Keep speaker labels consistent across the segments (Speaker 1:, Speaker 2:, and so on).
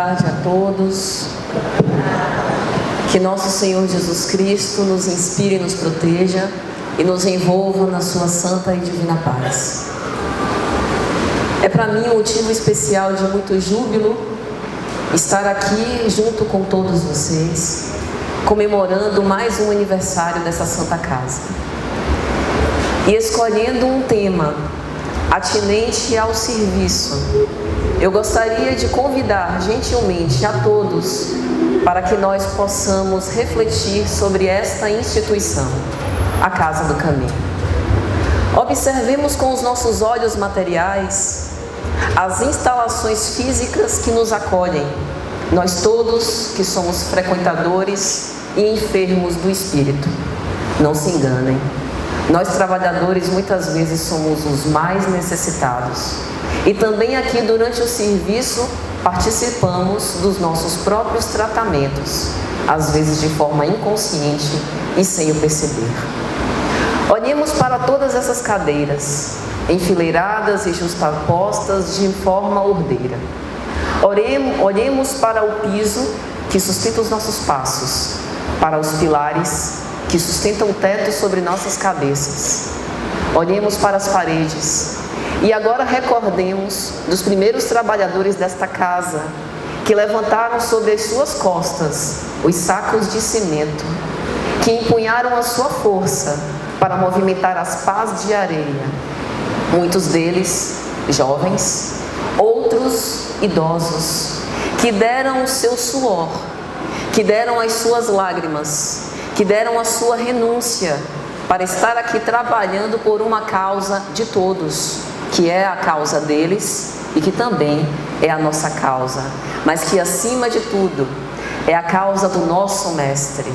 Speaker 1: tarde a todos. Que nosso Senhor Jesus Cristo nos inspire e nos proteja e nos envolva na sua santa e divina paz. É para mim um motivo especial de muito júbilo estar aqui junto com todos vocês, comemorando mais um aniversário dessa Santa Casa. E escolhendo um tema atinente ao serviço, eu gostaria de convidar gentilmente a todos para que nós possamos refletir sobre esta instituição, a Casa do Caminho. Observemos com os nossos olhos materiais as instalações físicas que nos acolhem, nós todos que somos frequentadores e enfermos do espírito. Não se enganem, nós trabalhadores muitas vezes somos os mais necessitados. E também aqui durante o serviço participamos dos nossos próprios tratamentos, às vezes de forma inconsciente e sem o perceber. Olhemos para todas essas cadeiras, enfileiradas e justapostas de forma ordeira. Olhemos para o piso que sustenta os nossos passos, para os pilares que sustentam o teto sobre nossas cabeças. Olhemos para as paredes e agora recordemos dos primeiros trabalhadores desta casa que levantaram sobre as suas costas os sacos de cimento, que empunharam a sua força para movimentar as pás de areia. Muitos deles jovens, outros idosos, que deram o seu suor, que deram as suas lágrimas, que deram a sua renúncia para estar aqui trabalhando por uma causa de todos, que é a causa deles e que também é a nossa causa, mas que acima de tudo é a causa do nosso Mestre,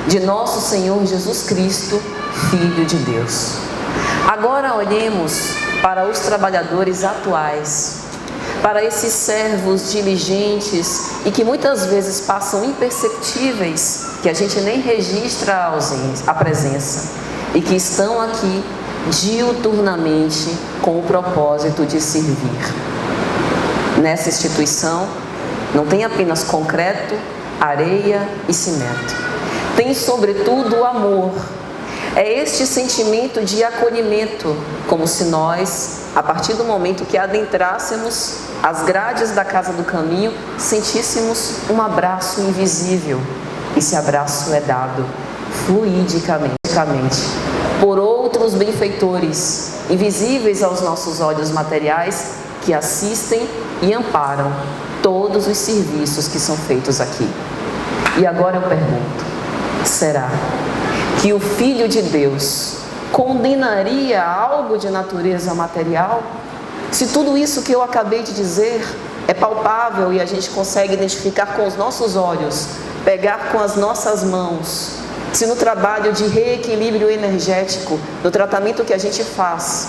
Speaker 1: de nosso Senhor Jesus Cristo, Filho de Deus. Agora olhemos para os trabalhadores atuais, para esses servos diligentes e que muitas vezes passam imperceptíveis, que a gente nem registra a presença, e que estão aqui diuturnamente com o propósito de servir. Nessa instituição não tem apenas concreto, areia e cimento. Tem sobretudo o amor. É este sentimento de acolhimento, como se nós, a partir do momento que adentrássemos as grades da Casa do Caminho, sentíssemos um abraço invisível. Esse abraço é dado fluidicamente por outros benfeitores, invisíveis aos nossos olhos materiais, que assistem e amparam todos os serviços que são feitos aqui. E agora eu pergunto, será que o Filho de Deus condenaria algo de natureza material? Se tudo isso que eu acabei de dizer é palpável e a gente consegue identificar com os nossos olhos, pegar com as nossas mãos, se no trabalho de reequilíbrio energético, no tratamento que a gente faz,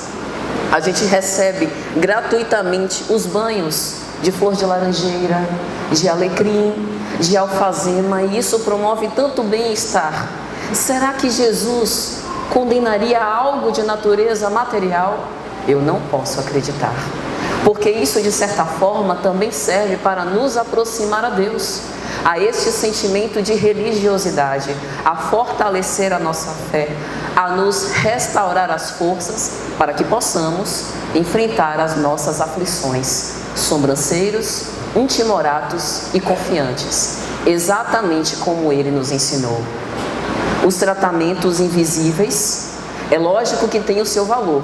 Speaker 1: a gente recebe gratuitamente os banhos de flor de laranjeira, de alecrim, de alfazema, e isso promove tanto bem-estar. Será que Jesus condenaria algo de natureza material? Eu não posso acreditar, porque isso de certa forma também serve para nos aproximar a Deus, a este sentimento de religiosidade, a fortalecer a nossa fé, a nos restaurar as forças para que possamos enfrentar as nossas aflições, sobranceiros, intimoratos e confiantes, exatamente como Ele nos ensinou. Os tratamentos invisíveis, é lógico que tem o seu valor,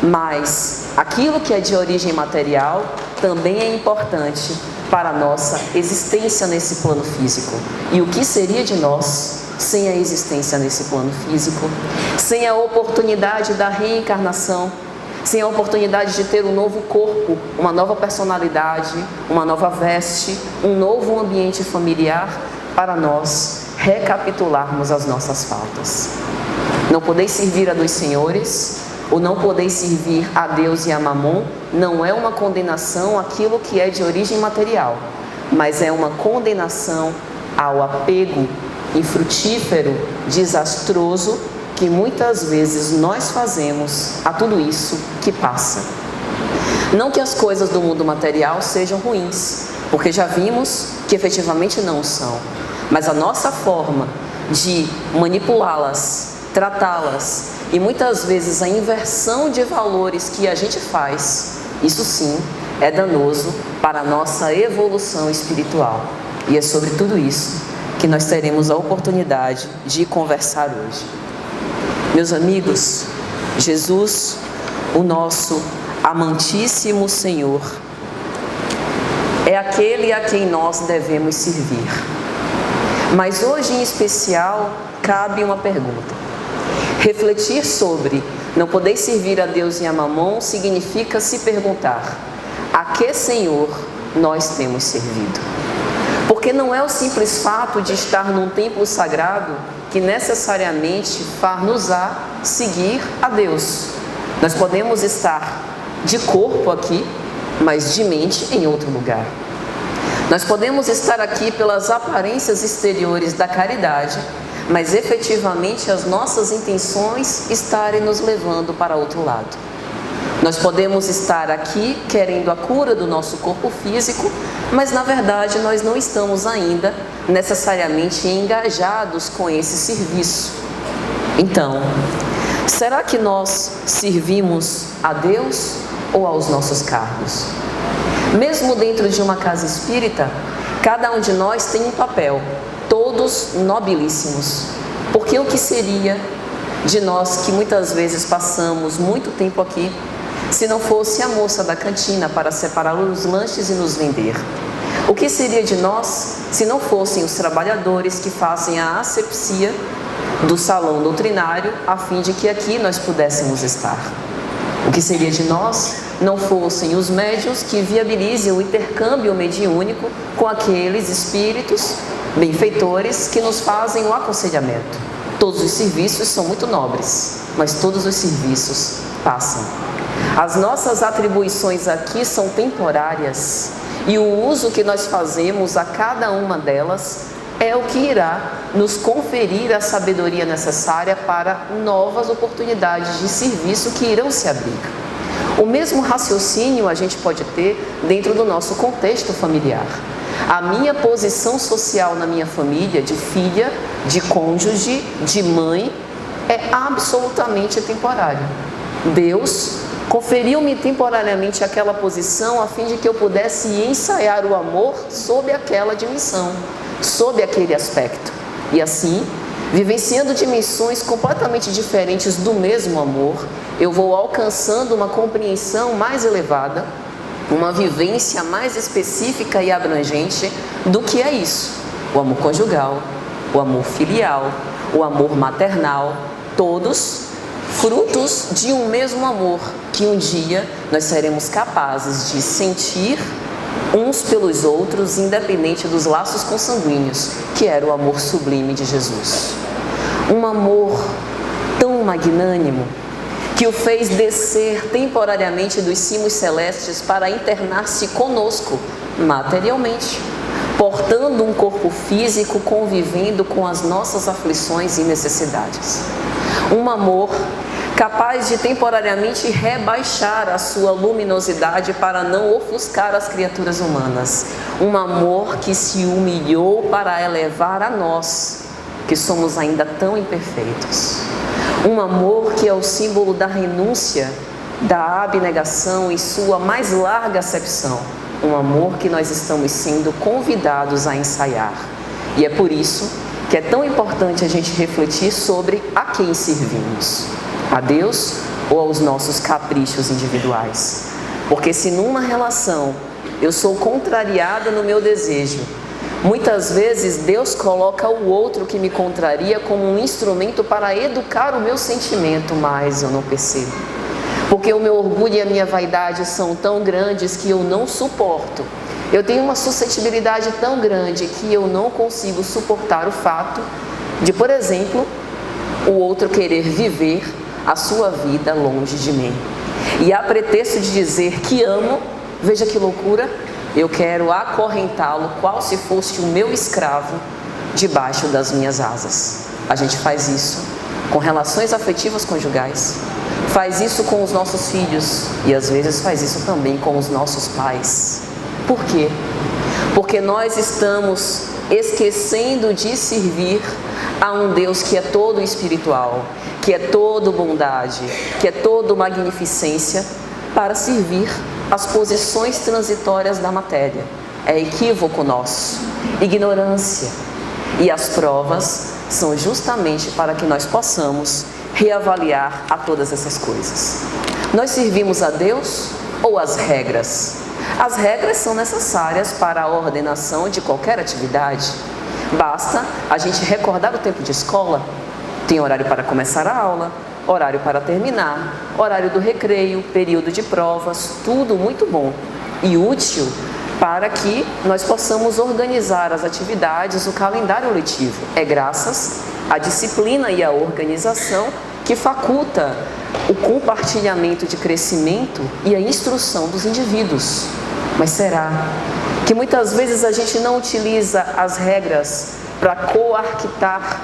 Speaker 1: mas aquilo que é de origem material também é importante para a nossa existência nesse plano físico. E o que seria de nós sem a existência nesse plano físico? Sem a oportunidade da reencarnação, sem a oportunidade de ter um novo corpo, uma nova personalidade, uma nova veste, um novo ambiente familiar para nós recapitularmos as nossas faltas. Não podeis servir a dois senhores, ou não podeis servir a Deus e a Mamon, não é uma condenação àquilo que é de origem material, mas é uma condenação ao apego infrutífero, desastroso, que muitas vezes nós fazemos a tudo isso que passa. Não que as coisas do mundo material sejam ruins, porque já vimos que efetivamente não o são. Mas a nossa forma de manipulá-las, tratá-las e muitas vezes a inversão de valores que a gente faz, isso sim é danoso para a nossa evolução espiritual. E é sobre tudo isso que nós teremos a oportunidade de conversar hoje. Meus amigos, Jesus, o nosso amantíssimo Senhor, é aquele a quem nós devemos servir. Mas hoje em especial cabe uma pergunta. Refletir sobre não poder servir a Deus e a Mamon significa se perguntar: a que Senhor nós temos servido? Porque não é o simples fato de estar num templo sagrado que necessariamente far-nos-á seguir a Deus. Nós podemos estar de corpo aqui, mas de mente em outro lugar. Nós podemos estar aqui pelas aparências exteriores da caridade, mas efetivamente as nossas intenções estarem nos levando para outro lado. Nós podemos estar aqui querendo a cura do nosso corpo físico, mas na verdade nós não estamos ainda necessariamente engajados com esse serviço. Então, será que nós servimos a Deus ou aos nossos cargos? Mesmo dentro de uma casa espírita, cada um de nós tem um papel, todos nobilíssimos. Porque o que seria de nós que muitas vezes passamos muito tempo aqui, se não fosse a moça da cantina para separar os lanches e nos vender? O que seria de nós se não fossem os trabalhadores que fazem a asepsia do salão doutrinário a fim de que aqui nós pudéssemos estar? O que seria de nós não fossem os médiuns que viabilizam o intercâmbio mediúnico com aqueles espíritos benfeitores que nos fazem o aconselhamento? Todos os serviços são muito nobres, mas todos os serviços passam. As nossas atribuições aqui são temporárias e o uso que nós fazemos a cada uma delas é o que irá nos conferir a sabedoria necessária para novas oportunidades de serviço que irão se abrir. O mesmo raciocínio a gente pode ter dentro do nosso contexto familiar. A minha posição social na minha família, de filha, de cônjuge, de mãe, é absolutamente temporária. Deus conferiu-me temporariamente aquela posição a fim de que eu pudesse ensaiar o amor sob aquela dimensão, sob aquele aspecto. E assim, vivenciando dimensões completamente diferentes do mesmo amor, eu vou alcançando uma compreensão mais elevada, uma vivência mais específica e abrangente do que é isso: o amor conjugal, o amor filial, o amor maternal, todos frutos de um mesmo amor que um dia nós seremos capazes de sentir uns pelos outros, independente dos laços consanguíneos, que era o amor sublime de Jesus. Um amor tão magnânimo que o fez descer temporariamente dos cimos celestes para internar-se conosco materialmente, portando um corpo físico, convivendo com as nossas aflições e necessidades. Um amor capaz de temporariamente rebaixar a sua luminosidade para não ofuscar as criaturas humanas. Um amor que se humilhou para elevar a nós, que somos ainda tão imperfeitos. Um amor que é o símbolo da renúncia, da abnegação em sua mais larga acepção. Um amor que nós estamos sendo convidados a ensaiar. E é por isso que é tão importante a gente refletir sobre a quem servimos. A Deus ou aos nossos caprichos individuais? Porque se numa relação eu sou contrariada no meu desejo, muitas vezes Deus coloca o outro que me contraria como um instrumento para educar o meu sentimento, mas eu não percebo. Porque o meu orgulho e a minha vaidade são tão grandes que eu não suporto. Eu tenho uma suscetibilidade tão grande que eu não consigo suportar o fato de, por exemplo, o outro querer viver a sua vida longe de mim. E a pretexto de dizer que amo, veja que loucura, eu quero acorrentá-lo qual se fosse o meu escravo debaixo das minhas asas. A gente faz isso com relações afetivas conjugais, faz isso com os nossos filhos e às vezes faz isso também com os nossos pais. Por quê? porque nós estamos esquecendo de servir a um Deus que é todo espiritual, que é todo bondade, que é todo magnificência, para servir as posições transitórias da matéria. É equívoco nosso, ignorância. E as provas são justamente para que nós possamos reavaliar a todas essas coisas. Nós servimos a Deus ou as regras? As regras são necessárias para a ordenação de qualquer atividade. Basta a gente recordar o tempo de escola. Tem horário para começar a aula, horário para terminar, horário do recreio, período de provas, tudo muito bom e útil para que nós possamos organizar as atividades, o calendário letivo. É graças à disciplina e à organização que faculta o compartilhamento de crescimento e a instrução dos indivíduos. Mas será que muitas vezes a gente não utiliza as regras para coartar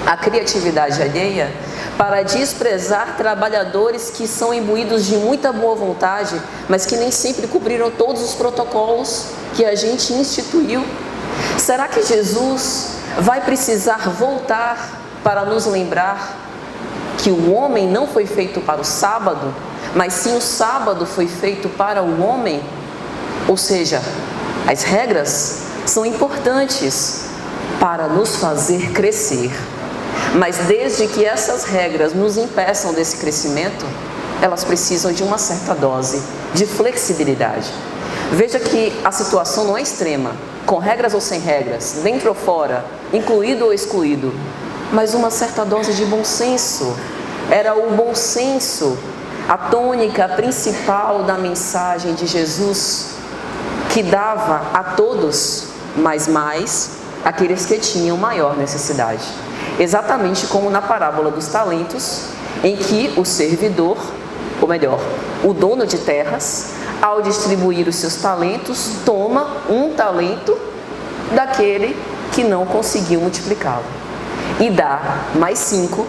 Speaker 1: a criatividade alheia, para desprezar trabalhadores que são imbuídos de muita boa vontade, mas que nem sempre cumpriram todos os protocolos que a gente instituiu? Será que Jesus vai precisar voltar para nos lembrar que o homem não foi feito para o sábado, mas sim o sábado foi feito para o homem? Ou seja, as regras são importantes para nos fazer crescer. Mas desde que essas regras nos impeçam desse crescimento, elas precisam de uma certa dose de flexibilidade. Veja que a situação não é extrema, com regras ou sem regras, dentro ou fora, incluído ou excluído, mas uma certa dose de bom senso. Era o bom senso a tônica principal da mensagem de Jesus, que dava a todos, mas mais aqueles que tinham maior necessidade. Exatamente como na parábola dos talentos, em que o servidor, ou melhor, o dono de terras, ao distribuir os seus talentos, toma um talento daquele que não conseguiu multiplicá-lo e dá mais 5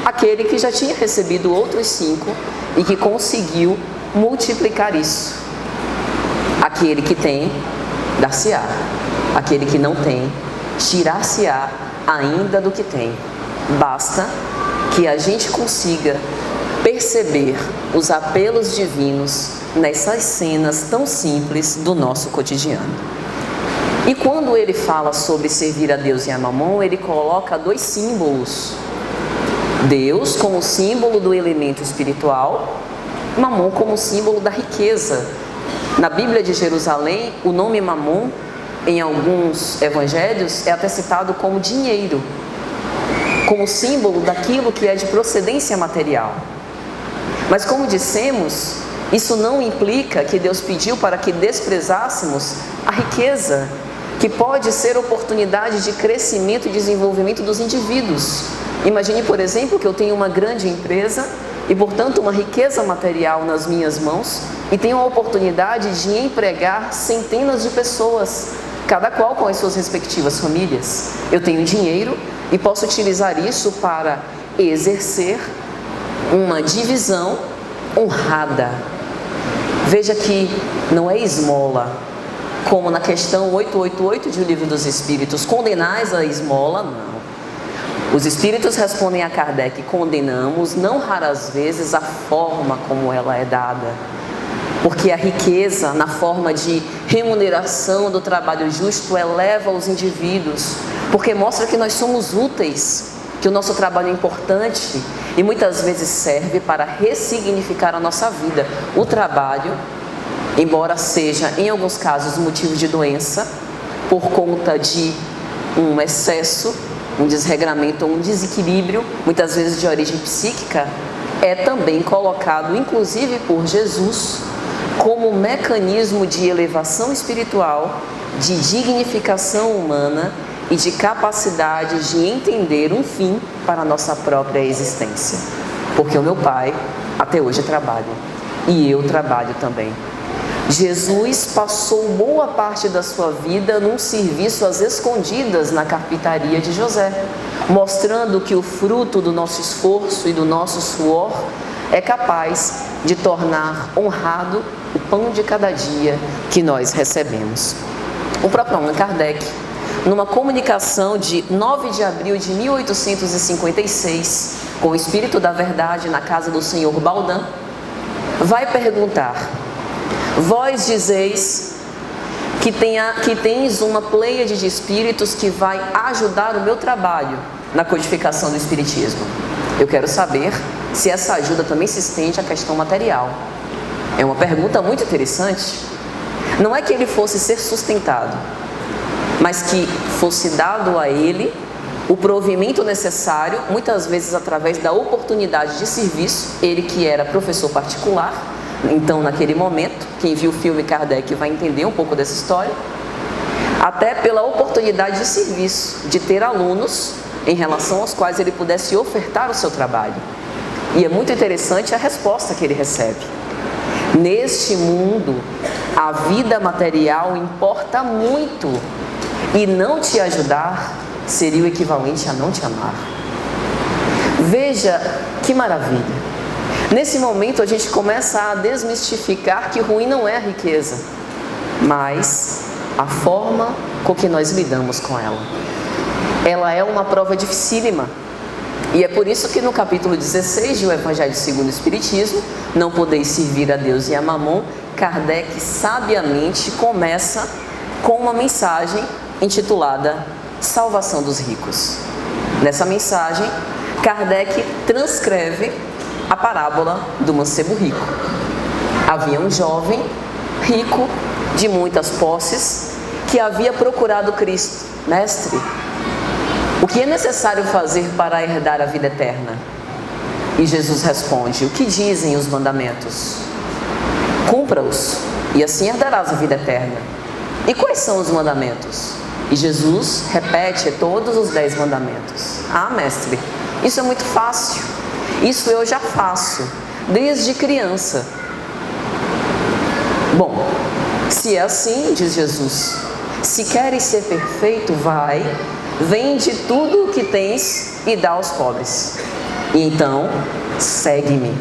Speaker 1: àquele que já tinha recebido outros 5 e que conseguiu multiplicar isso. Aquele que tem, dar-se-á. Aquele que não tem, tirar-se-á ainda do que tem. Basta que a gente consiga perceber os apelos divinos nessas cenas tão simples do nosso cotidiano. E quando ele fala sobre servir a Deus e a Mamon, ele coloca 2 símbolos. Deus como símbolo do elemento espiritual, Mamon como símbolo da riqueza. Na Bíblia de Jerusalém, o nome Mamon, em alguns evangelhos, é até citado como dinheiro, como símbolo daquilo que é de procedência material. Mas como dissemos, isso não implica que Deus pediu para que desprezássemos a riqueza, que pode ser oportunidade de crescimento e desenvolvimento dos indivíduos. Imagine, por exemplo, que eu tenho uma grande empresa e, portanto, uma riqueza material nas minhas mãos e tenho a oportunidade de empregar centenas de pessoas, cada qual com as suas respectivas famílias. Eu tenho dinheiro e posso utilizar isso para exercer uma divisão honrada. Veja que não é esmola, como na questão 888 de O Livro dos Espíritos, condenais a esmola, não. Os Espíritos respondem a Kardec: condenamos, não raras vezes, a forma como ela é dada. Porque a riqueza, na forma de remuneração do trabalho justo, eleva os indivíduos, porque mostra que nós somos úteis, que o nosso trabalho é importante e muitas vezes serve para ressignificar a nossa vida. O trabalho, embora seja em alguns casos motivo de doença, por conta de um excesso, um desregramento ou um desequilíbrio, muitas vezes de origem psíquica, é também colocado, inclusive por Jesus, como mecanismo de elevação espiritual, de dignificação humana e de capacidade de entender um fim para a nossa própria existência. Porque o meu pai até hoje trabalha e eu trabalho também. Jesus passou boa parte da sua vida num serviço às escondidas na carpintaria de José, mostrando que o fruto do nosso esforço e do nosso suor é capaz de tornar honrado o pão de cada dia que nós recebemos. o próprio Allan Kardec, numa comunicação de 9 de abril de 1856, com o Espírito da Verdade na casa do Senhor Baldin, vai perguntar: vós dizeis que tens uma pleiade de espíritos que vai ajudar o meu trabalho na codificação do Espiritismo. Eu quero saber se essa ajuda também se estende à questão material. É uma pergunta muito interessante. Não é que ele fosse ser sustentado, mas que fosse dado a ele o provimento necessário, muitas vezes através da oportunidade de serviço. Ele que era professor particular, então naquele momento, quem viu o filme Kardec vai entender um pouco dessa história, até pela oportunidade de serviço, de ter alunos em relação aos quais ele pudesse ofertar o seu trabalho. E é muito interessante a resposta que ele recebe. Neste mundo, a vida material importa muito, e não te ajudar seria o equivalente a não te amar. Veja que maravilha. Nesse momento a gente começa a desmistificar que ruim não é a riqueza, mas a forma com que nós lidamos com ela. Ela é uma prova dificílima. E é por isso que no capítulo 16 do Evangelho segundo o Espiritismo, Não Podeis Servir a Deus e a Mamon, Kardec sabiamente começa com uma mensagem intitulada Salvação dos Ricos. Nessa mensagem, Kardec transcreve a parábola do mancebo rico. Havia um jovem rico, de muitas posses, que havia procurado Cristo: Mestre, o que é necessário fazer para herdar a vida eterna? E Jesus responde: o que dizem os mandamentos? Cumpra-os, e assim herdarás a vida eterna. E quais são os mandamentos? E Jesus repete todos os 10 mandamentos. Ah, mestre, isso é muito fácil. Isso eu já faço, desde criança. Bom, se é assim, diz Jesus, se queres ser perfeito, vai, vende tudo o que tens e dá aos pobres. E então, segue-me.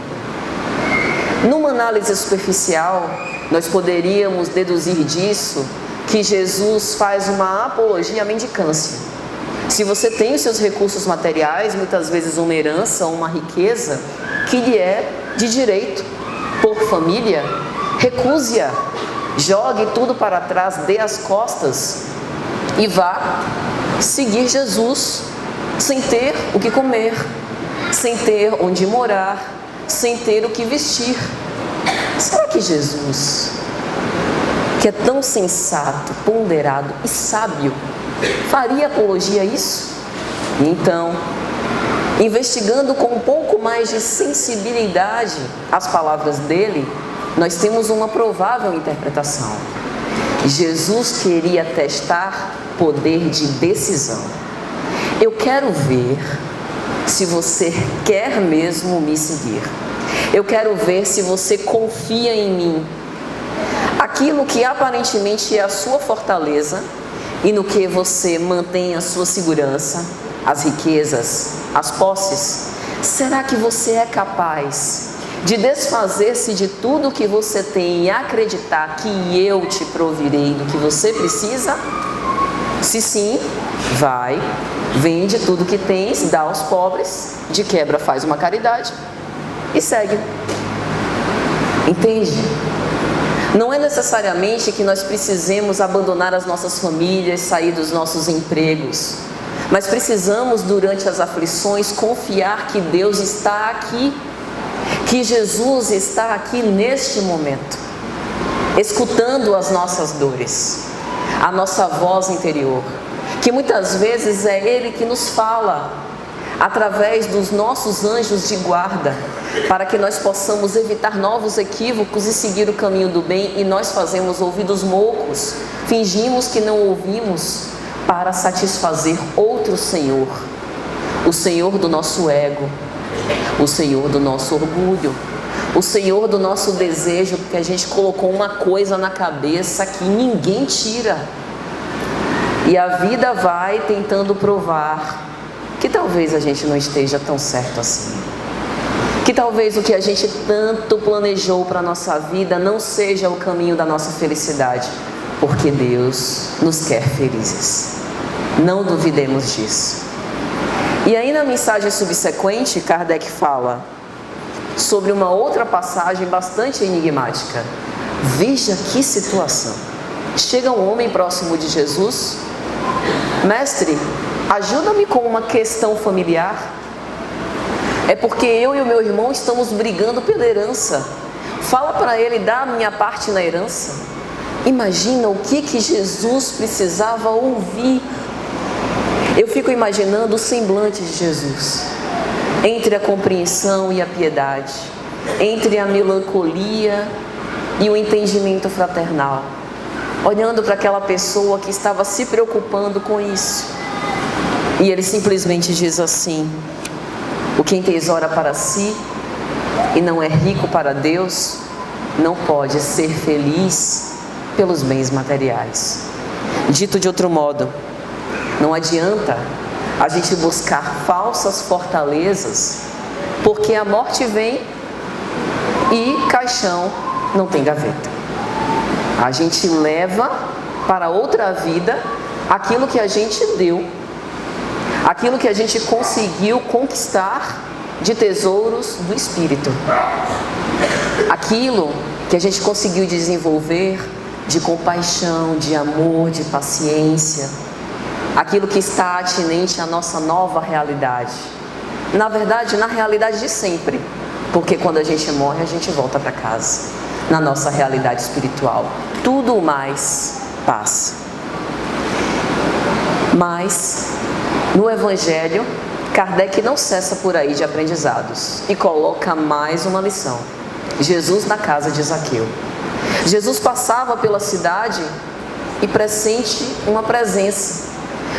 Speaker 1: Numa análise superficial, nós poderíamos deduzir disso que Jesus faz uma apologia à mendicância. Se você tem os seus recursos materiais, muitas vezes uma herança ou uma riqueza que lhe é de direito por família, recuse-a, jogue tudo para trás, dê as costas e vá seguir Jesus sem ter o que comer, sem ter onde morar, sem ter o que vestir. Será que Jesus, que é tão sensato, ponderado e sábio, faria apologia a isso? Então, investigando com um pouco mais de sensibilidade as palavras dele, nós temos uma provável interpretação. Jesus queria testar poder de decisão. Eu quero ver se você quer mesmo me seguir. Eu quero ver se você confia em mim. Aquilo que aparentemente é a sua fortaleza e no que você mantém a sua segurança, as riquezas, as posses, será que você é capaz de desfazer-se de tudo que você tem e acreditar que eu te provirei do que você precisa? Se sim, vai, vende tudo que tens, dá aos pobres, de quebra faz uma caridade e segue. Entende? Não é necessariamente que nós precisemos abandonar as nossas famílias, sair dos nossos empregos, mas precisamos, durante as aflições, confiar que Deus está aqui, que Jesus está aqui neste momento, escutando as nossas dores, a nossa voz interior, que muitas vezes é Ele que nos fala através dos nossos anjos de guarda, para que nós possamos evitar novos equívocos e seguir o caminho do bem. E nós fazemos ouvidos moucos, fingimos que não ouvimos para satisfazer outro Senhor, o Senhor do nosso ego, o Senhor do nosso orgulho, o Senhor do nosso desejo, porque a gente colocou uma coisa na cabeça que ninguém tira. E a vida vai tentando provar que talvez a gente não esteja tão certo assim. Que talvez o que a gente tanto planejou para a nossa vida não seja o caminho da nossa felicidade. porque Deus nos quer felizes. Não duvidemos disso. E aí na mensagem subsequente, Kardec fala sobre uma outra passagem bastante enigmática. Veja que situação. Chega um homem próximo de Jesus: mestre, ajuda-me com uma questão familiar. É porque eu e o meu irmão estamos brigando pela herança. Fala para ele dar a minha parte na herança. Imagina o que Jesus precisava ouvir. Eu fico imaginando o semblante de Jesus, entre a compreensão e a piedade, entre a melancolia e o entendimento fraternal, olhando para aquela pessoa que estava se preocupando com isso. E ele simplesmente diz assim: o que entesoura para si e não é rico para Deus, não pode ser feliz pelos bens materiais. Dito de outro modo, não adianta a gente buscar falsas fortalezas, porque a morte vem e caixão não tem gaveta. A gente leva para outra vida aquilo que a gente deu, aquilo que a gente conseguiu conquistar de tesouros do Espírito, aquilo que a gente conseguiu desenvolver de compaixão, de amor, de paciência, aquilo que está atinente à nossa nova realidade. Na verdade, na realidade de sempre, porque quando a gente morre, a gente volta para casa, na nossa realidade espiritual. Tudo mais passa. Mas, no Evangelho, Kardec não cessa por aí de aprendizados e coloca mais uma lição. Jesus na casa de Zaqueu. Jesus passava pela cidade e pressente uma presença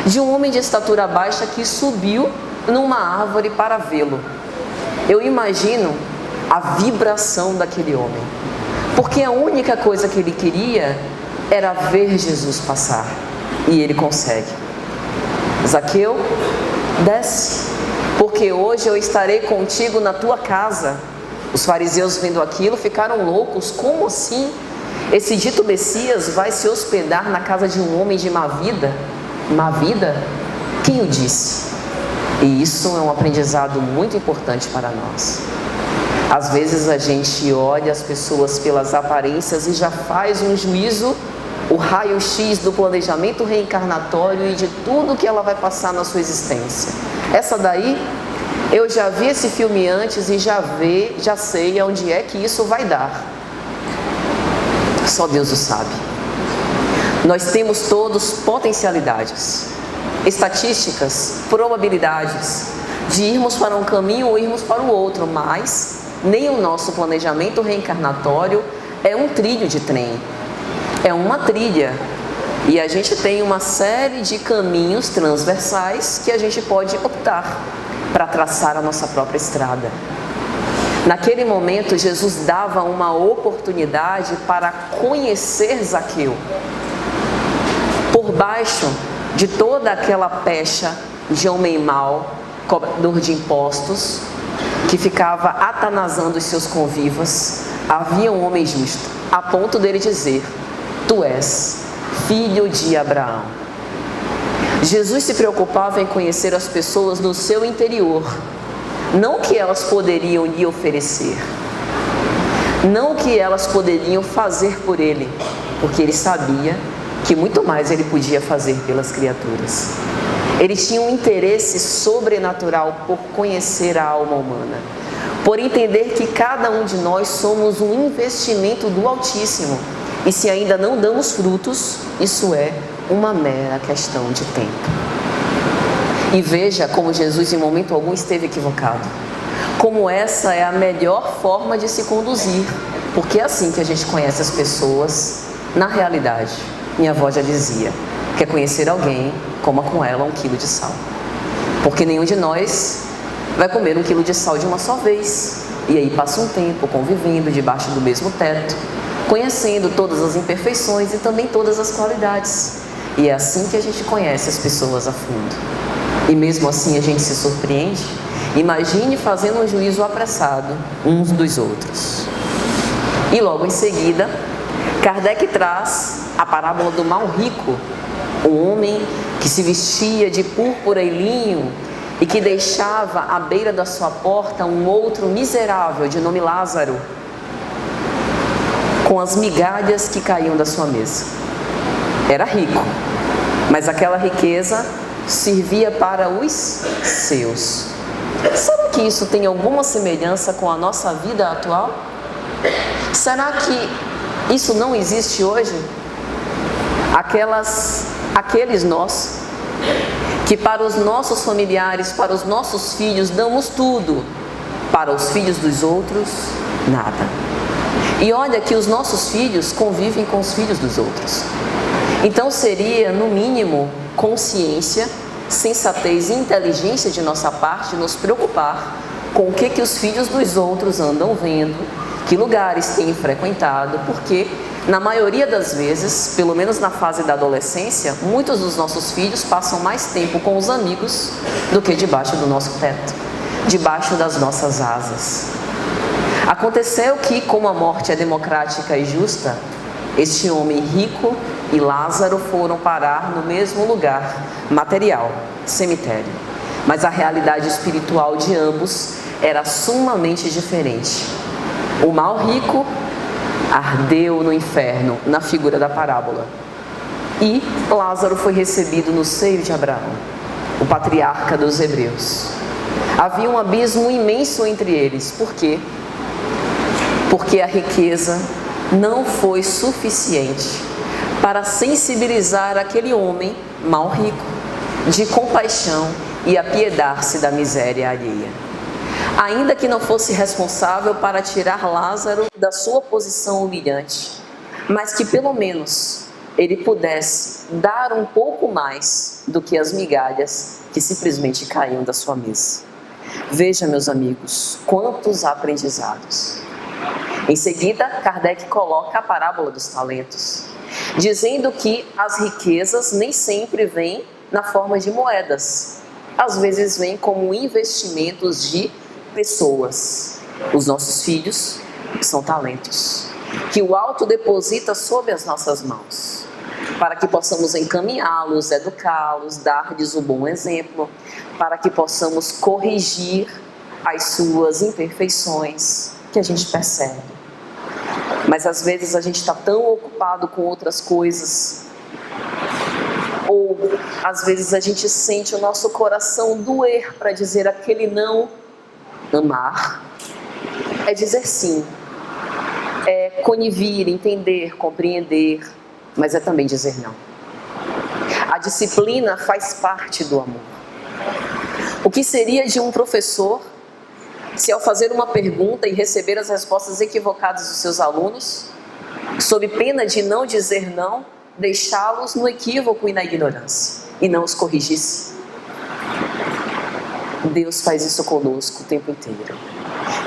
Speaker 1: de um homem de estatura baixa que subiu numa árvore para vê-lo. Eu imagino a vibração daquele homem, porque a única coisa que ele queria era ver Jesus passar, e ele consegue. Zaqueu, desce, porque hoje eu estarei contigo na tua casa. Os fariseus, vendo aquilo, ficaram loucos. Como assim? Esse dito Messias vai se hospedar na casa de um homem de má vida? Má vida? Quem o disse? E isso é um aprendizado muito importante para nós. Às vezes a gente olha as pessoas pelas aparências e já faz um juízo, o raio-x do planejamento reencarnatório e de tudo que ela vai passar na sua existência. Essa daí, eu já vi esse filme antes e já sei aonde é que isso vai dar. Só Deus o sabe. Nós temos todos potencialidades, estatísticas, probabilidades de irmos para um caminho ou irmos para o outro, mas nem o nosso planejamento reencarnatório é um trilho de trem, é uma trilha. E a gente tem uma série de caminhos transversais que a gente pode optar para traçar a nossa própria estrada. Naquele momento, Jesus dava uma oportunidade para conhecer Zaqueu. Por baixo de toda aquela pecha de homem mau, cobrador de impostos, que ficava atanazando os seus convivas, havia um homem justo, a ponto dele dizer: tu és filho de Abraão. Jesus se preocupava em conhecer as pessoas no seu interior, não o que elas poderiam lhe oferecer, não o que elas poderiam fazer por ele, porque ele sabia que muito mais ele podia fazer pelas criaturas. Ele tinha um interesse sobrenatural por conhecer a alma humana, por entender que cada um de nós somos um investimento do Altíssimo, e se ainda não damos frutos, isso é uma mera questão de tempo. E veja como Jesus em momento algum esteve equivocado, como essa é a melhor forma de se conduzir, porque é assim que a gente conhece as pessoas na realidade. Minha avó já dizia: quer conhecer alguém, coma com ela 1 quilo de sal, porque nenhum de nós vai comer 1 quilo de sal de uma só vez, e aí passa um tempo convivendo debaixo do mesmo teto, conhecendo todas as imperfeições e também todas as qualidades. E é assim que a gente conhece as pessoas a fundo. E mesmo assim a gente se surpreende. Imagine fazendo um juízo apressado uns dos outros. E logo em seguida, Kardec traz a parábola do mal rico, um homem que se vestia de púrpura e linho e que deixava à beira da sua porta um outro miserável de nome Lázaro, com as migalhas que caíam da sua mesa. Era rico, mas aquela riqueza servia para os seus. Será que isso tem alguma semelhança com a nossa vida atual? Será que isso não existe hoje? Aqueles nós que para os nossos familiares, para os nossos filhos, damos tudo, para os filhos dos outros, nada. E olha que os nossos filhos convivem com os filhos dos outros. Então seria, no mínimo, consciência, sensatez e inteligência de nossa parte nos preocupar com o que os filhos dos outros andam vendo, que lugares têm frequentado, porque na maioria das vezes, pelo menos na fase da adolescência, muitos dos nossos filhos passam mais tempo com os amigos do que debaixo do nosso teto, debaixo das nossas asas. Aconteceu que, como a morte é democrática e justa, este homem rico e Lázaro foram parar no mesmo lugar material, cemitério. Mas a realidade espiritual de ambos era sumamente diferente. O mal rico ardeu no inferno, na figura da parábola. E Lázaro foi recebido no seio de Abraão, o patriarca dos hebreus. Havia um abismo imenso entre eles. Por quê? Porque a riqueza não foi suficiente para sensibilizar aquele homem mal rico de compaixão e apiedar-se da miséria alheia. Ainda que não fosse responsável para tirar Lázaro da sua posição humilhante, mas que pelo menos ele pudesse dar um pouco mais do que as migalhas que simplesmente caíam da sua mesa. Veja, meus amigos, quantos aprendizados. Em seguida, Kardec coloca a parábola dos talentos, dizendo que as riquezas nem sempre vêm na forma de moedas. Às vezes vêm como investimentos de pessoas. Os nossos filhos são talentos que o alto deposita sob as nossas mãos, para que possamos encaminhá-los, educá-los, dar-lhes um bom exemplo, para que possamos corrigir as suas imperfeições que a gente percebe. Mas às vezes a gente está tão ocupado com outras coisas, ou às vezes a gente sente o nosso coração doer para dizer aquele não. Amar é dizer sim, é conivir, entender, compreender, mas é também dizer não. A disciplina faz parte do amor. O que seria de um professor se, ao fazer uma pergunta e receber as respostas equivocadas dos seus alunos, sob pena de não dizer não, deixá-los no equívoco e na ignorância, e não os corrigisse? Deus faz isso conosco o tempo inteiro.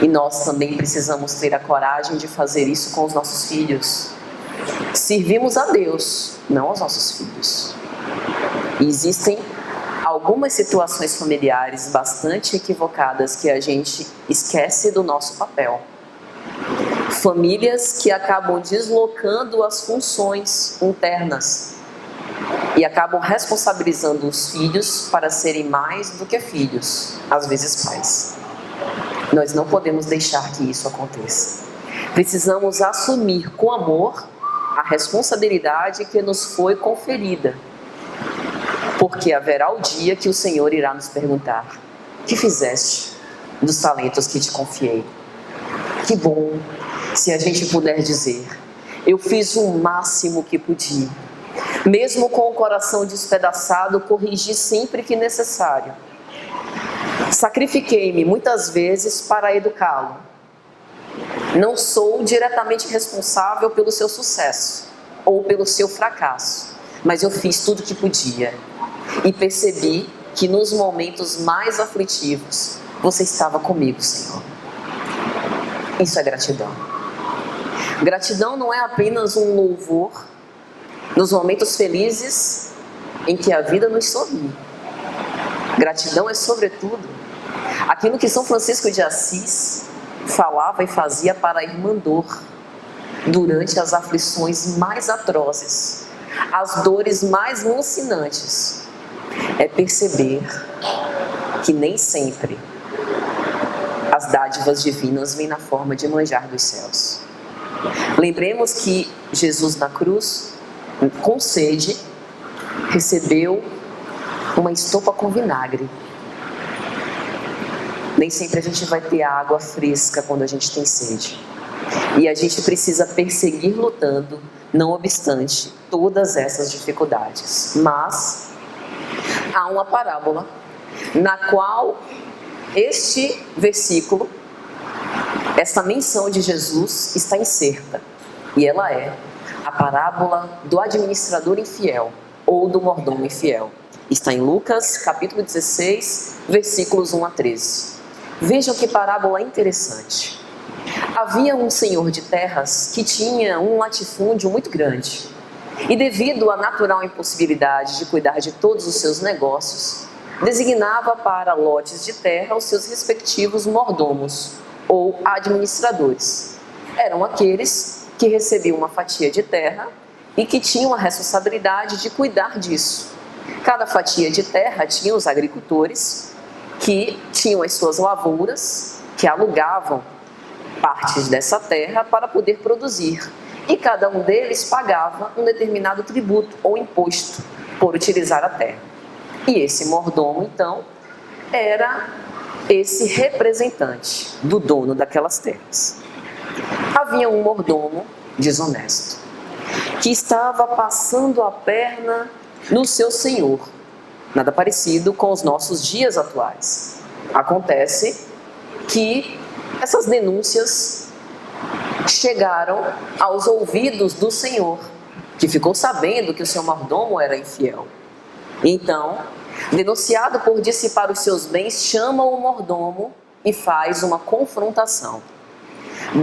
Speaker 1: E nós também precisamos ter a coragem de fazer isso com os nossos filhos. Servimos a Deus, não aos nossos filhos. E existem algumas situações familiares bastante equivocadas que a gente esquece do nosso papel. Famílias que acabam deslocando as funções internas e acabam responsabilizando os filhos para serem mais do que filhos, às vezes pais. Nós não podemos deixar que isso aconteça. Precisamos assumir com amor a responsabilidade que nos foi conferida, porque haverá o dia que o Senhor irá nos perguntar: o que fizeste dos talentos que te confiei? Que bom se a gente puder dizer: eu fiz o máximo que podia. Mesmo com o coração despedaçado, corrigi sempre que necessário. Sacrifiquei-me muitas vezes para educá-lo. Não sou diretamente responsável pelo seu sucesso ou pelo seu fracasso, mas eu fiz tudo o que podia. E percebi que nos momentos mais aflitivos, você estava comigo, Senhor. Isso é gratidão. Gratidão não é apenas um louvor nos momentos felizes em que a vida nos sorri. Gratidão é, sobretudo, aquilo que São Francisco de Assis falava e fazia para a irmã dor. durante as aflições mais atrozes, as dores mais lancinantes, é perceber que nem sempre as dádivas divinas vêm na forma de manjar dos céus. Lembremos que Jesus na cruz, com sede, recebeu uma estopa com vinagre. Nem sempre a gente vai ter água fresca quando a gente tem sede. E a gente precisa perseguir lutando, não obstante todas essas dificuldades. Mas há uma parábola na qual este versículo, essa menção de Jesus está inserta. E ela é a parábola do administrador infiel ou do mordomo infiel. Está em Lucas, capítulo 16, versículos 1 a 13. Vejam que parábola interessante. Havia um senhor de terras que tinha um latifúndio muito grande. E devido à natural impossibilidade de cuidar de todos os seus negócios, designava para lotes de terra os seus respectivos mordomos ou administradores. Eram aqueles que recebiam uma fatia de terra e que tinham a responsabilidade de cuidar disso. Cada fatia de terra tinha os agricultores que tinham as suas lavouras, que alugavam partes dessa terra para poder produzir. E cada um deles pagava um determinado tributo ou imposto por utilizar a terra. E esse mordomo, então, era esse representante do dono daquelas terras. Havia um mordomo desonesto, que estava passando a perna no seu senhor. Nada parecido com os nossos dias atuais. Acontece que essas denúncias chegaram aos ouvidos do senhor, que ficou sabendo que o seu mordomo era infiel. Então, denunciado por dissipar os seus bens, chama o mordomo e faz uma confrontação.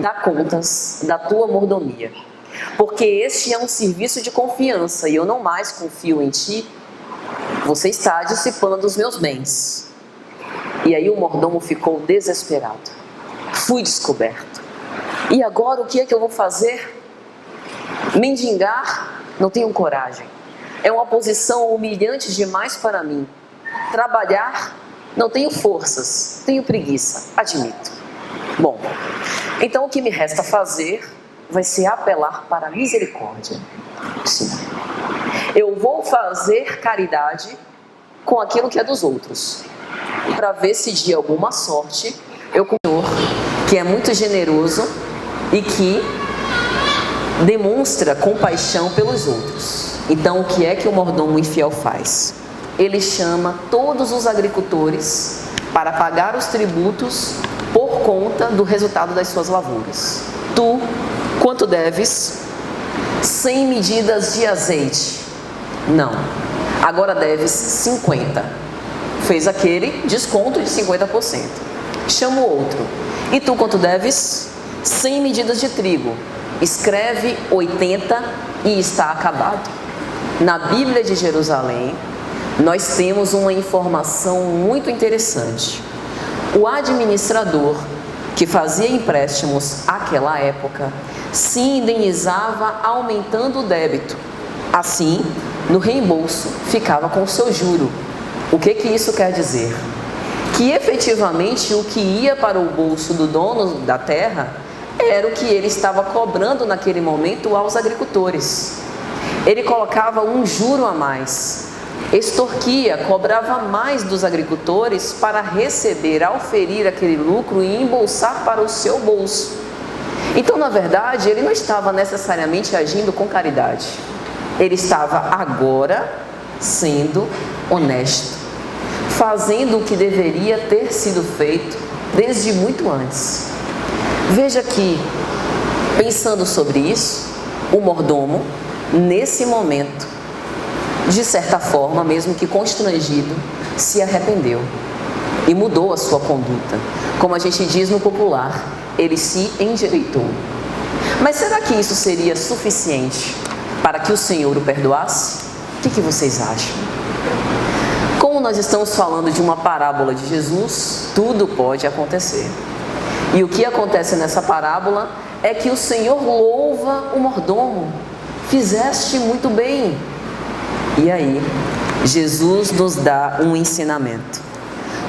Speaker 1: Dá contas da tua mordomia, porque este é um serviço de confiança e eu não mais confio em ti. Você está dissipando os meus bens. E aí o mordomo ficou desesperado. Fui descoberto. E agora o que é que eu vou fazer? Mendigar? Não tenho coragem. É uma posição humilhante demais para mim. Trabalhar? Não tenho forças. Tenho preguiça. Admito. Bom, então o que me resta fazer vai ser apelar para a misericórdia. Sim. Eu vou fazer caridade com aquilo que é dos outros, para ver se de alguma sorte eu com o Senhor, que é muito generoso e que demonstra compaixão pelos outros. Então, o que é que o mordomo infiel faz? Ele chama todos os agricultores para pagar os tributos por conta do resultado das suas lavouras. Tu, quanto deves? 100 medidas de azeite. Não. Agora deves 50. Fez aquele desconto de 50%. Chama o outro. E tu, quanto deves? 100 medidas de trigo. Escreve 80 e está acabado. Na Bíblia de Jerusalém, nós temos uma informação muito interessante. O administrador que fazia empréstimos àquela época se indenizava aumentando o débito. Assim, no reembolso, ficava com o seu juro. O que isso quer dizer? Que efetivamente o que ia para o bolso do dono da terra era o que ele estava cobrando naquele momento aos agricultores. Ele colocava um juro a mais, extorquia, cobrava mais dos agricultores para receber, auferir aquele lucro e embolsar para o seu bolso. Então, na verdade, ele não estava necessariamente agindo com caridade. Ele estava agora sendo honesto, fazendo o que deveria ter sido feito desde muito antes. Veja que, pensando sobre isso, o mordomo, nesse momento, de certa forma, mesmo que constrangido, se arrependeu e mudou a sua conduta. Como a gente diz no popular, ele se endireitou. Mas será que isso seria suficiente para que o Senhor o perdoasse? O que vocês acham? Como nós estamos falando de uma parábola de Jesus, tudo pode acontecer. E o que acontece nessa parábola é que o Senhor louva o mordomo. Fizeste muito bem. E aí, Jesus nos dá um ensinamento.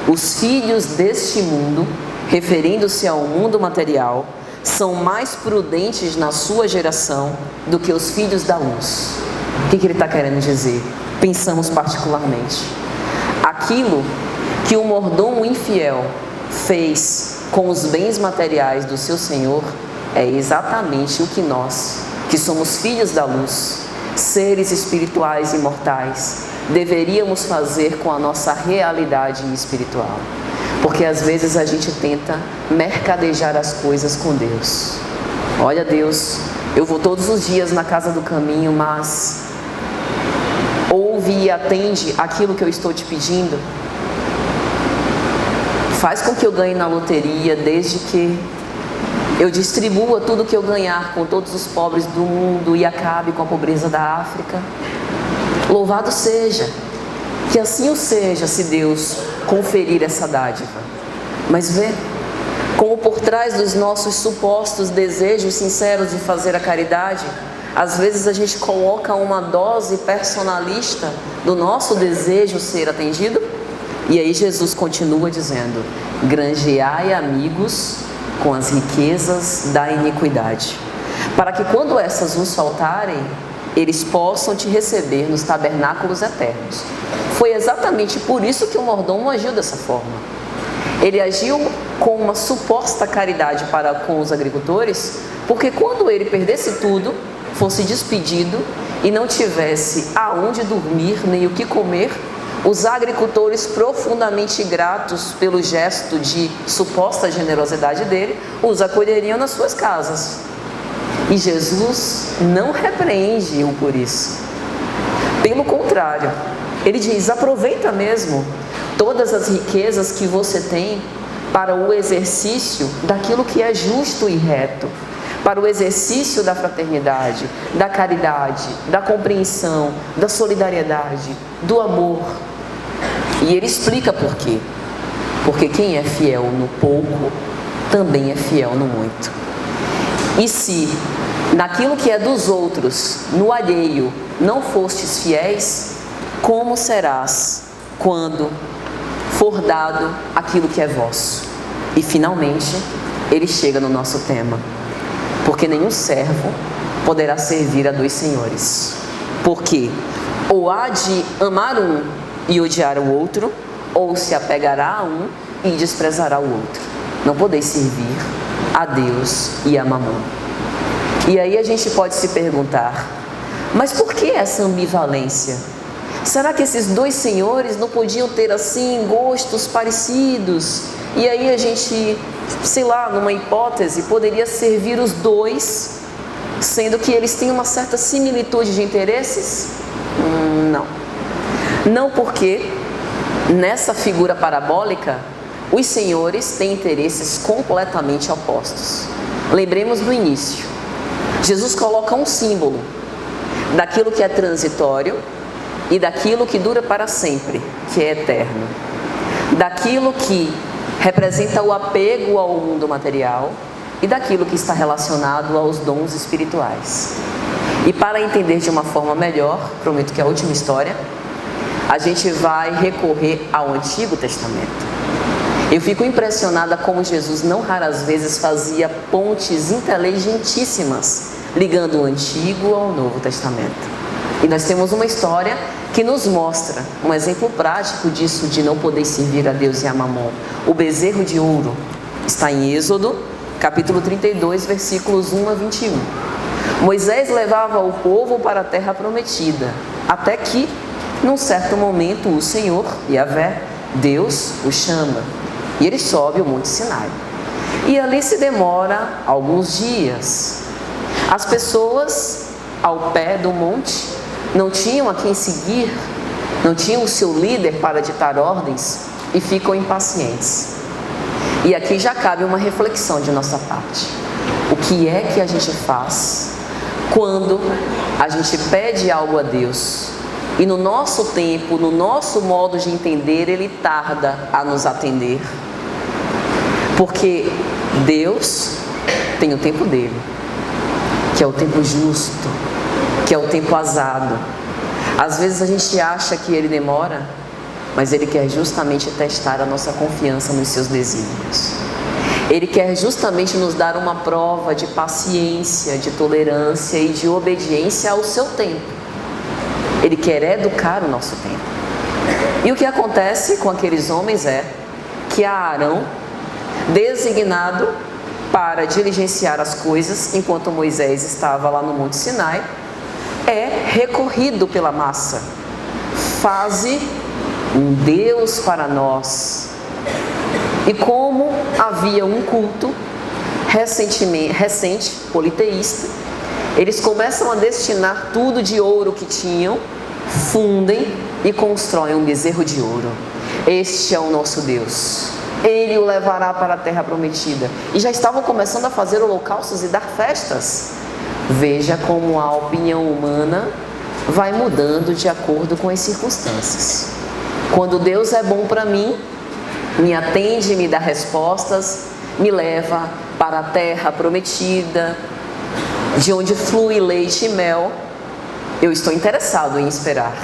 Speaker 1: Os filhos deste mundo, referindo-se ao mundo material, são mais prudentes na sua geração do que os filhos da luz. O que ele está querendo dizer? Pensamos particularmente. Aquilo que o mordomo infiel fez com os bens materiais do seu Senhor é exatamente o que nós, que somos filhos da luz, seres espirituais imortais, deveríamos fazer com a nossa realidade espiritual. Porque às vezes a gente tenta mercadejar as coisas com Deus. Olha, Deus, eu vou todos os dias na casa do caminho, mas ouve e atende aquilo que eu estou te pedindo. Faz com que eu ganhe na loteria, desde que eu distribua tudo que eu ganhar com todos os pobres do mundo e acabe com a pobreza da África. Louvado seja, que assim o seja, se Deus conferir essa dádiva. Mas vê como por trás dos nossos supostos desejos sinceros de fazer a caridade, às vezes a gente coloca uma dose personalista do nosso desejo ser atendido. E aí Jesus continua dizendo: granjeai amigos com as riquezas da iniquidade, para que quando essas vos faltarem, eles possam te receber nos tabernáculos eternos. Foi exatamente por isso que o mordomo agiu dessa forma. Ele agiu com uma suposta caridade para com os agricultores, porque quando ele perdesse tudo, fosse despedido e não tivesse aonde dormir nem o que comer, os agricultores, profundamente gratos pelo gesto de suposta generosidade dele, os acolheriam nas suas casas. E Jesus não repreende-o por isso. Pelo contrário, ele diz: aproveita mesmo todas as riquezas que você tem para o exercício daquilo que é justo e reto, para o exercício da fraternidade, da caridade, da compreensão, da solidariedade, do amor. E ele explica por quê. Porque quem é fiel no pouco, também é fiel no muito. E se naquilo que é dos outros, no alheio, não fostes fiéis, como serás quando for dado aquilo que é vosso? E finalmente, ele chega no nosso tema. Porque nenhum servo poderá servir a dois senhores. Porque ou há de amar um e odiar o outro, ou se apegará a um e desprezará o outro. Não podeis servir a Deus e a Mamon. E aí a gente pode se perguntar: mas por que essa ambivalência? Será que esses dois senhores não podiam ter assim gostos parecidos? E aí a gente, sei lá, numa hipótese, poderia servir os dois, sendo que eles têm uma certa similitude de interesses? Não. Não, porque nessa figura parabólica, os senhores têm interesses completamente opostos. Lembremos do início. Jesus coloca um símbolo daquilo que é transitório e daquilo que dura para sempre, que é eterno. Daquilo que representa o apego ao mundo material e daquilo que está relacionado aos dons espirituais. E para entender de uma forma melhor, prometo que é a última história, a gente vai recorrer ao Antigo Testamento. Eu fico impressionada como Jesus não raras vezes fazia pontes inteligentíssimas, ligando o Antigo ao Novo Testamento. E nós temos uma história que nos mostra um exemplo prático disso, de não poder servir a Deus e a Mamon. O bezerro de ouro está em Êxodo, capítulo 32, versículos 1 a 21. Moisés levava o povo para a terra prometida, até que, num certo momento, o Senhor, Yahvé, Deus, o chama. E ele sobe o Monte Sinai. E ali se demora alguns dias. As pessoas, ao pé do monte, não tinham a quem seguir, não tinham o seu líder para ditar ordens e ficam impacientes. E aqui já cabe uma reflexão de nossa parte. O que é que a gente faz quando a gente pede algo a Deus e no nosso tempo, no nosso modo de entender, Ele tarda a nos atender? Porque Deus tem o tempo dele, que é o tempo justo, que é o tempo azado. Às vezes a gente acha que ele demora, mas ele quer justamente testar a nossa confiança nos seus desígnios. Ele quer justamente nos dar uma prova de paciência, de tolerância e de obediência ao seu tempo. Ele quer educar o nosso tempo. E o que acontece com aqueles homens é que Arão, designado para diligenciar as coisas enquanto Moisés estava lá no Monte Sinai, é recorrido pela massa. Faze um Deus para nós. E como havia um culto recente, politeísta, eles começam a destinar tudo de ouro que tinham, fundem e constroem um bezerro de ouro. Este é o nosso Deus. Ele o levará para a terra prometida. E já estavam começando a fazer holocaustos e dar festas. Veja como a opinião humana vai mudando de acordo com as circunstâncias. Quando Deus é bom para mim, me atende, me dá respostas, me leva para a terra prometida, de onde flui leite e mel, eu estou interessado em esperar.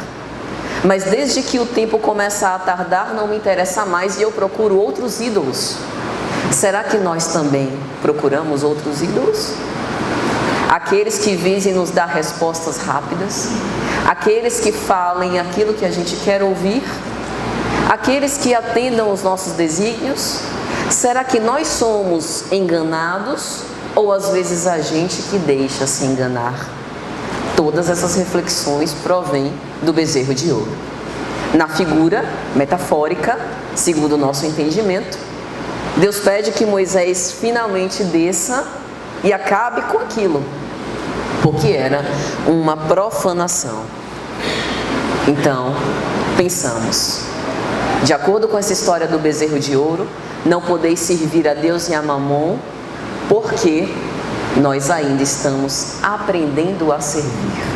Speaker 1: Mas desde que o tempo começa a tardar, não me interessa mais e eu procuro outros ídolos. Será que nós também procuramos outros ídolos? Aqueles que visem nos dar respostas rápidas, aqueles que falem aquilo que a gente quer ouvir, aqueles que atendam os nossos desígnios. Será que nós somos enganados ou às vezes a gente que deixa se enganar? Todas essas reflexões provêm do bezerro de ouro. Na figura metafórica, segundo o nosso entendimento, Deus pede que Moisés finalmente desça e acabe com aquilo, porque era uma profanação. Então, pensamos, de acordo com essa história do bezerro de ouro, não podeis servir a Deus e a Mamon, porque nós ainda estamos aprendendo a servir.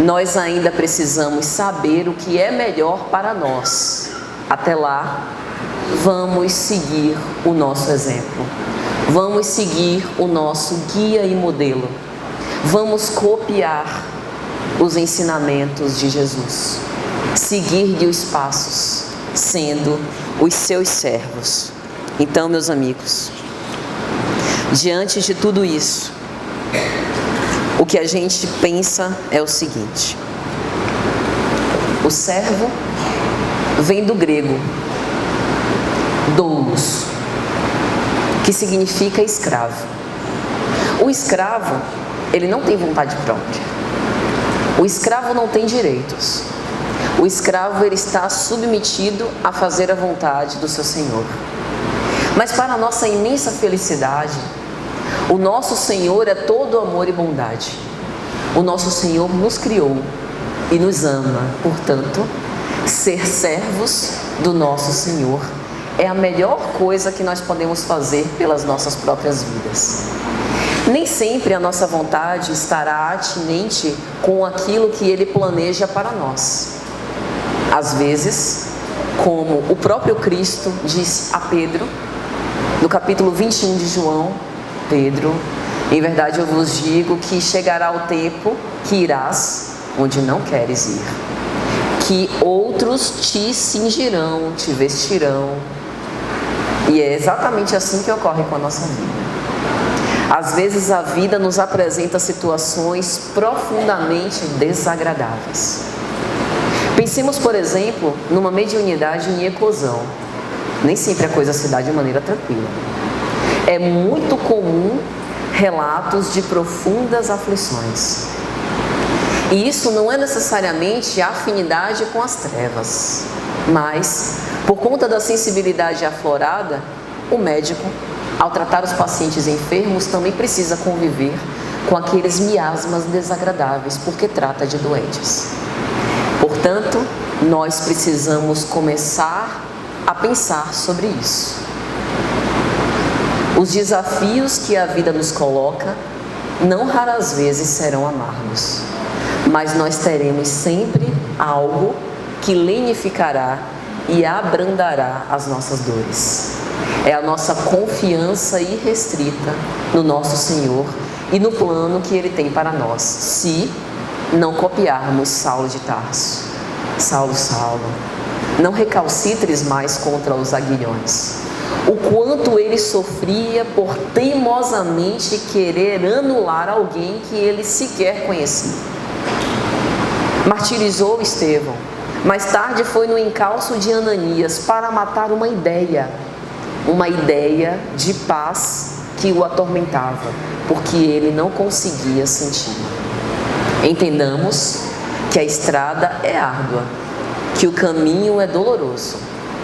Speaker 1: Nós ainda precisamos saber o que é melhor para nós. Até lá, vamos seguir o nosso exemplo. Vamos seguir o nosso guia e modelo. Vamos copiar os ensinamentos de Jesus. Seguir-lhe os passos, sendo os seus servos. Então, meus amigos, diante de tudo isso, o que a gente pensa é o seguinte: o servo vem do grego doulos, que significa escravo. O escravo, ele não tem vontade própria. O escravo não tem direitos. O escravo, ele está submetido a fazer a vontade do seu senhor. Mas para a nossa imensa felicidade, o nosso Senhor é todo amor e bondade. O nosso Senhor nos criou e nos ama. Portanto, ser servos do nosso Senhor é a melhor coisa que nós podemos fazer pelas nossas próprias vidas. Nem sempre a nossa vontade estará atinente com aquilo que Ele planeja para nós. Às vezes, como o próprio Cristo disse a Pedro, no capítulo 21 de João: Pedro, em verdade eu vos digo que chegará o tempo que irás onde não queres ir, que outros te cingirão, te vestirão. E é exatamente assim que ocorre com a nossa vida. Às vezes a vida nos apresenta situações profundamente desagradáveis. Pensemos, por exemplo, numa mediunidade em eclosão. Nem sempre a coisa se dá de maneira tranquila. É muito comum relatos de profundas aflições. E isso não é necessariamente afinidade com as trevas, mas, por conta da sensibilidade aflorada, o médico, ao tratar os pacientes enfermos, também precisa conviver com aqueles miasmas desagradáveis, porque trata de doentes. Portanto, nós precisamos começar a pensar sobre isso. Os desafios que a vida nos coloca, não raras vezes serão amargos, mas nós teremos sempre algo que lenificará e abrandará as nossas dores. É a nossa confiança irrestrita no nosso Senhor e no plano que Ele tem para nós, se não copiarmos Saulo de Tarso. Saulo, Saulo, não recalcitres mais contra os aguilhões. O quanto ele sofria por teimosamente querer anular alguém que ele sequer conhecia. Martirizou Estevão. Mais tarde foi no encalço de Ananias para matar uma ideia de paz que o atormentava, porque ele não conseguia sentir. Entendamos que a estrada é árdua, que o caminho é doloroso,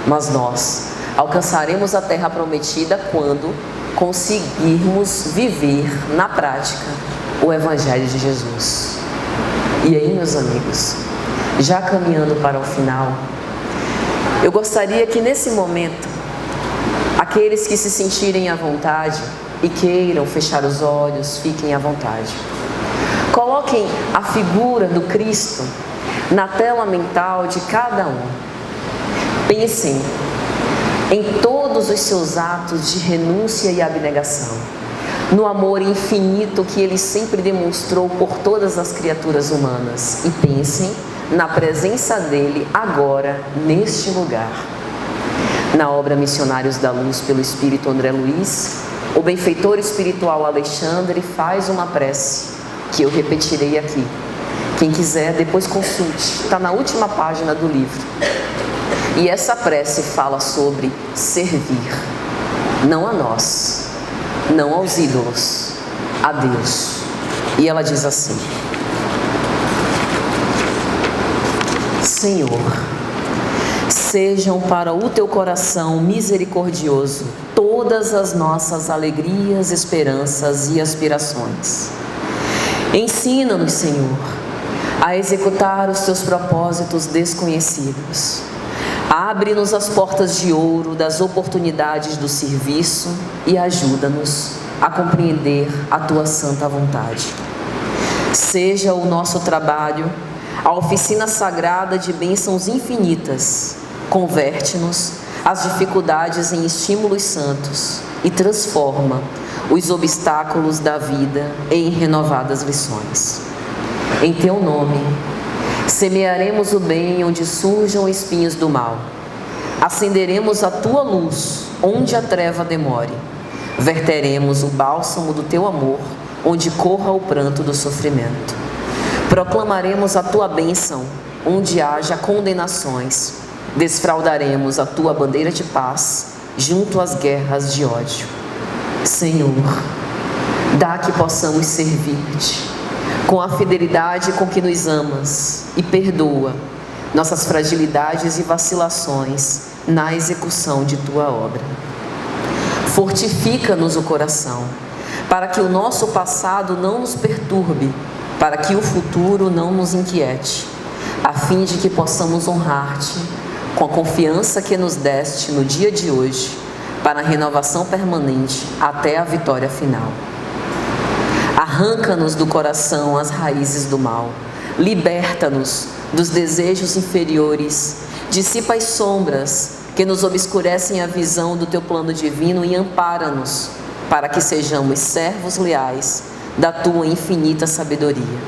Speaker 1: mas nós alcançaremos a terra prometida quando conseguirmos viver na prática o Evangelho de Jesus. E aí, meus amigos, já caminhando para o final, eu gostaria que nesse momento, aqueles que se sentirem à vontade e queiram fechar os olhos, fiquem à vontade. Coloquem a figura do Cristo na tela mental de cada um. Pensem em todos os seus atos de renúncia e abnegação, no amor infinito que Ele sempre demonstrou por todas as criaturas humanas, e pensem na presença dEle agora, neste lugar. Na obra Missionários da Luz pelo Espírito André Luiz, o benfeitor espiritual Alexandre faz uma prece que eu repetirei aqui. Quem quiser, depois consulte, está na última página do livro. E essa prece fala sobre servir, não a nós, não aos ídolos, a Deus. E ela diz assim: Senhor, sejam para o teu coração misericordioso todas as nossas alegrias, esperanças e aspirações. Ensina-nos, Senhor, a executar os teus propósitos desconhecidos. Abre-nos as portas de ouro das oportunidades do serviço e ajuda-nos a compreender a tua santa vontade. Seja o nosso trabalho a oficina sagrada de bênçãos infinitas. Converte-nos as dificuldades em estímulos santos e transforma os obstáculos da vida em renovadas lições. Em teu nome, semearemos o bem onde surjam espinhos do mal. Acenderemos a tua luz onde a treva demore. Verteremos o bálsamo do teu amor onde corra o pranto do sofrimento. Proclamaremos a tua bênção onde haja condenações. Desfraldaremos a tua bandeira de paz junto às guerras de ódio. Senhor, dá que possamos servir-te com a fidelidade com que nos amas e perdoa nossas fragilidades e vacilações na execução de tua obra. Fortifica-nos o coração, para que o nosso passado não nos perturbe, para que o futuro não nos inquiete, a fim de que possamos honrar-te com a confiança que nos deste no dia de hoje, para a renovação permanente até a vitória final. Arranca-nos do coração as raízes do mal, liberta-nos dos desejos inferiores, dissipa as sombras que nos obscurecem a visão do teu plano divino e ampara-nos para que sejamos servos leais da tua infinita sabedoria.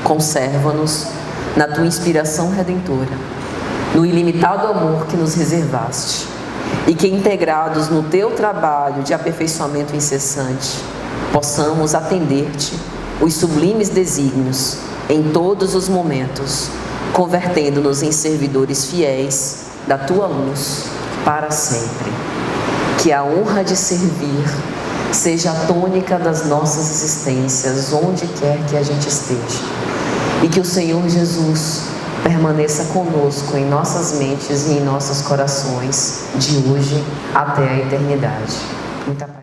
Speaker 1: Conserva-nos na tua inspiração redentora, no ilimitado amor que nos reservaste, e que, integrados no teu trabalho de aperfeiçoamento incessante, possamos atender-te os sublimes desígnios em todos os momentos, convertendo-nos em servidores fiéis da tua luz para sempre. Que a honra de servir seja a tônica das nossas existências, onde quer que a gente esteja, e que o Senhor Jesus permaneça conosco em nossas mentes e em nossos corações, de hoje até a eternidade. Muita paz.